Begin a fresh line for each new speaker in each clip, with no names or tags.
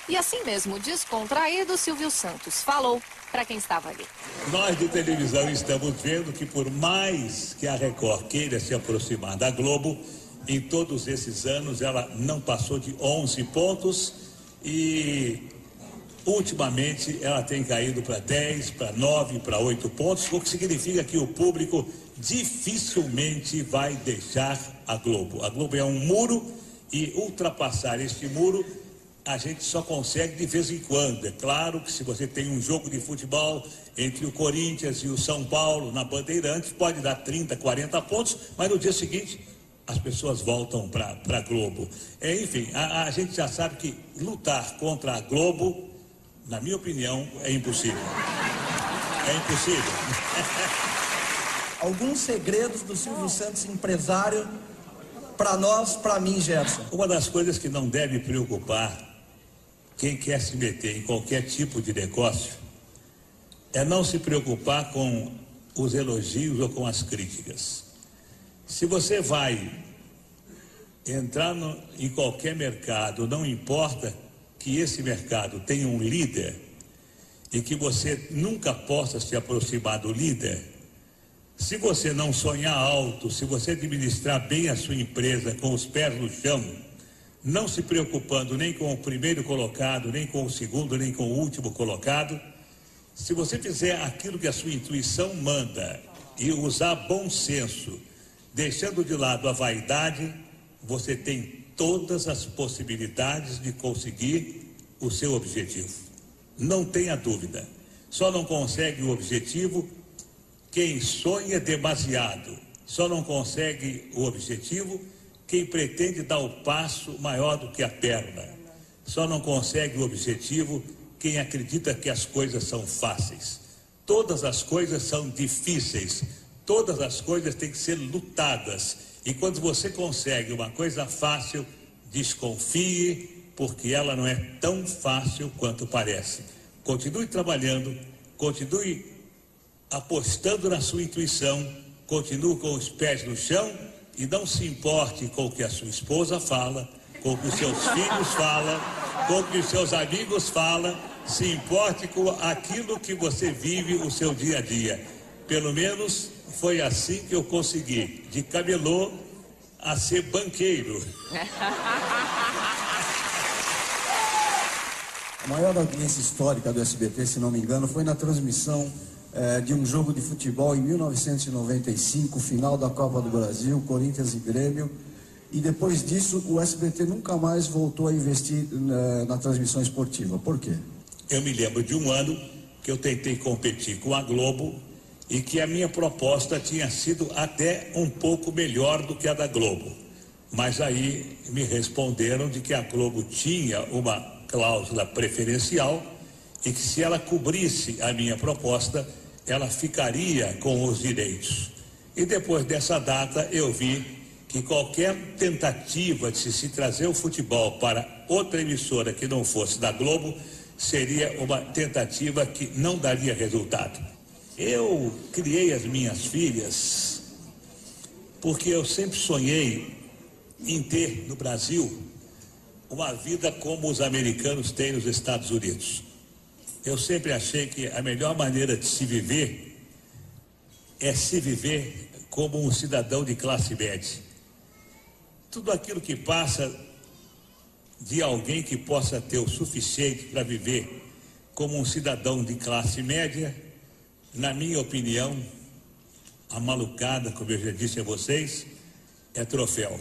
E assim mesmo, descontraído, Silvio Santos falou para quem estava ali.
Nós de televisão estamos vendo que por mais que a Record queira se aproximar da Globo, em todos esses anos ela não passou de 11 pontos e ultimamente ela tem caído para 10, para 9, para 8 pontos, o que significa que o público dificilmente vai deixar a Globo. A Globo é um muro e ultrapassar este muro a gente só consegue de vez em quando. É claro que se você tem um jogo de futebol entre o Corinthians e o São Paulo na Bandeirantes, pode dar 30, 40 pontos, mas no dia seguinte as pessoas voltam para a Globo. Enfim, a gente já sabe que lutar contra a Globo, na minha opinião, é impossível. É impossível.
Alguns segredos do Silvio Santos, empresário, para nós, para mim, Gerson.
Uma das coisas que não deve preocupar quem quer se meter em qualquer tipo de negócio é não se preocupar com os elogios ou com as críticas. Se você vai entrar em qualquer mercado, não importa que esse mercado tenha um líder e que você nunca possa se aproximar do líder, se você não sonhar alto, se você administrar bem a sua empresa com os pés no chão, não se preocupando nem com o primeiro colocado, nem com o segundo, nem com o último colocado, se você fizer aquilo que a sua intuição manda e usar bom senso, deixando de lado a vaidade, você tem todas as possibilidades de conseguir o seu objetivo. Não tenha dúvida. Só não consegue o objetivo quem sonha demasiado. Só não consegue o objetivo quem pretende dar o passo maior do que a perna. Só não consegue o objetivo quem acredita que as coisas são fáceis. Todas as coisas são difíceis. Todas as coisas têm que ser lutadas. E quando você consegue uma coisa fácil, desconfie, porque ela não é tão fácil quanto parece. Continue trabalhando, continue apostando na sua intuição, continue com os pés no chão e não se importe com o que a sua esposa fala, com o que os seus filhos falam, com o que os seus amigos falam, se importe com aquilo que você vive o seu dia a dia. Pelo menos foi assim que eu consegui, de camelô a ser banqueiro.
A maior audiência histórica do SBT, se não me engano, foi na transmissão de um jogo de futebol em 1995, final da Copa do Brasil, Corinthians e Grêmio. E depois disso, o SBT nunca mais voltou a investir na transmissão esportiva. Por quê?
Eu me lembro de um ano que eu tentei competir com a Globo e que a minha proposta tinha sido até um pouco melhor do que a da Globo. Mas aí me responderam de que a Globo tinha uma cláusula preferencial e que se ela cobrisse a minha proposta, ela ficaria com os direitos. E depois dessa data eu vi que qualquer tentativa de se trazer o futebol para outra emissora que não fosse da Globo seria uma tentativa que não daria resultado. Eu criei as minhas filhas porque eu sempre sonhei em ter no Brasil uma vida como os americanos têm nos Estados Unidos. Eu sempre achei que a melhor maneira de se viver é se viver como um cidadão de classe média. Tudo aquilo que passa de alguém que possa ter o suficiente para viver como um cidadão de classe média, na minha opinião, a malucada, como eu já disse a vocês, é troféu.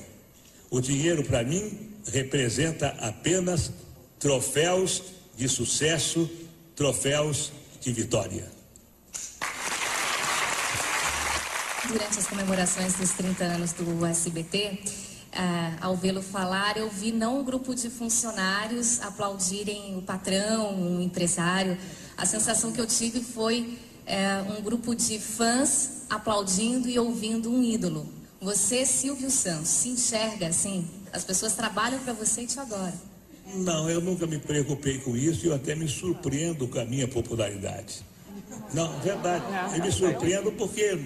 O dinheiro, para mim, representa apenas troféus de sucesso, troféus de vitória.
Durante as comemorações dos 30 anos do SBT, ao vê-lo falar, eu vi não um grupo de funcionários aplaudirem o patrão, um empresário. A sensação que eu tive foi um grupo de fãs aplaudindo e ouvindo um ídolo. Você, Silvio Santos, se enxerga assim? As pessoas trabalham para você e te adoram.
Não, eu nunca me preocupei com isso e eu até me surpreendo com a minha popularidade. Não, verdade, eu me surpreendo porque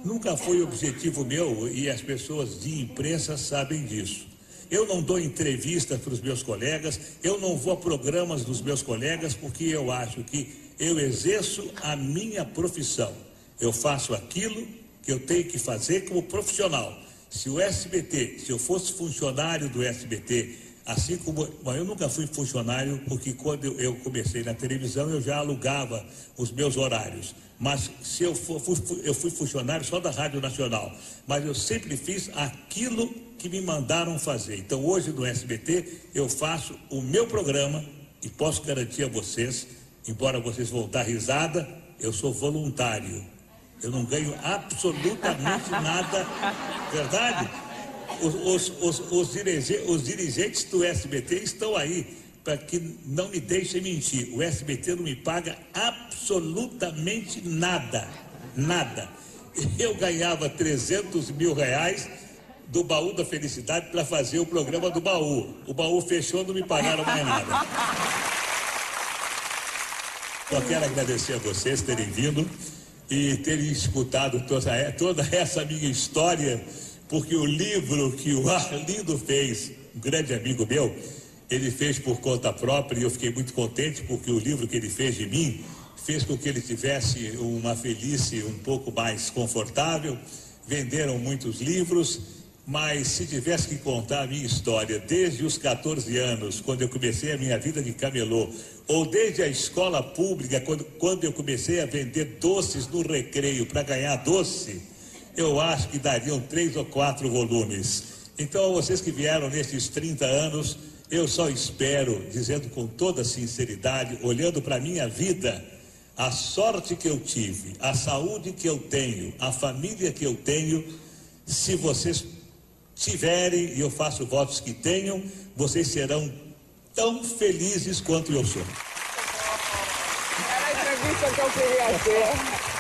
nunca foi objetivo meu e as pessoas de imprensa sabem disso. eu não dou entrevistas para os meus colegas, eu não vou a programas dos meus colegas, porque eu acho que eu exerço a minha profissão. Eu faço aquilo que eu tenho que fazer como profissional. Se o SBT, se eu fosse funcionário do SBT, assim como... Bom, eu nunca fui funcionário, porque quando eu comecei na televisão, eu já alugava os meus horários. Mas se eu fui funcionário só da Rádio Nacional. Mas eu sempre fiz aquilo que me mandaram fazer. Então, hoje no SBT, eu faço o meu programa e posso garantir a vocês, embora vocês vão dar risada, eu sou voluntário. Eu não ganho absolutamente nada, verdade? Os dirigentes do SBT estão aí para que não me deixem mentir. O SBT não me paga absolutamente nada, nada. Eu ganhava 300 mil reais do Baú da Felicidade para fazer o programa do Baú. O Baú fechou, não me pagaram mais nada. Só quero agradecer a vocês terem vindo e terem escutado toda essa minha história, porque o livro que o Arlindo fez, um grande amigo meu, ele fez por conta própria, e eu fiquei muito contente, porque o livro que ele fez de mim fez com que ele tivesse uma velhice um pouco mais confortável. Venderam muitos livros, mas se tivesse que contar a minha história desde os 14 anos, quando eu comecei a minha vida de camelô, ou desde a escola pública, quando eu comecei a vender doces no recreio para ganhar doce, eu acho que dariam 3 ou 4 volumes. Então, vocês que vieram nesses 30 anos, eu só espero, dizendo com toda sinceridade, olhando para a minha vida, a sorte que eu tive, a saúde que eu tenho, a família que eu tenho, se vocês tiverem, e eu faço votos que tenham, vocês serão tão felizes quanto eu sou.
Era a entrevista que eu queria ter.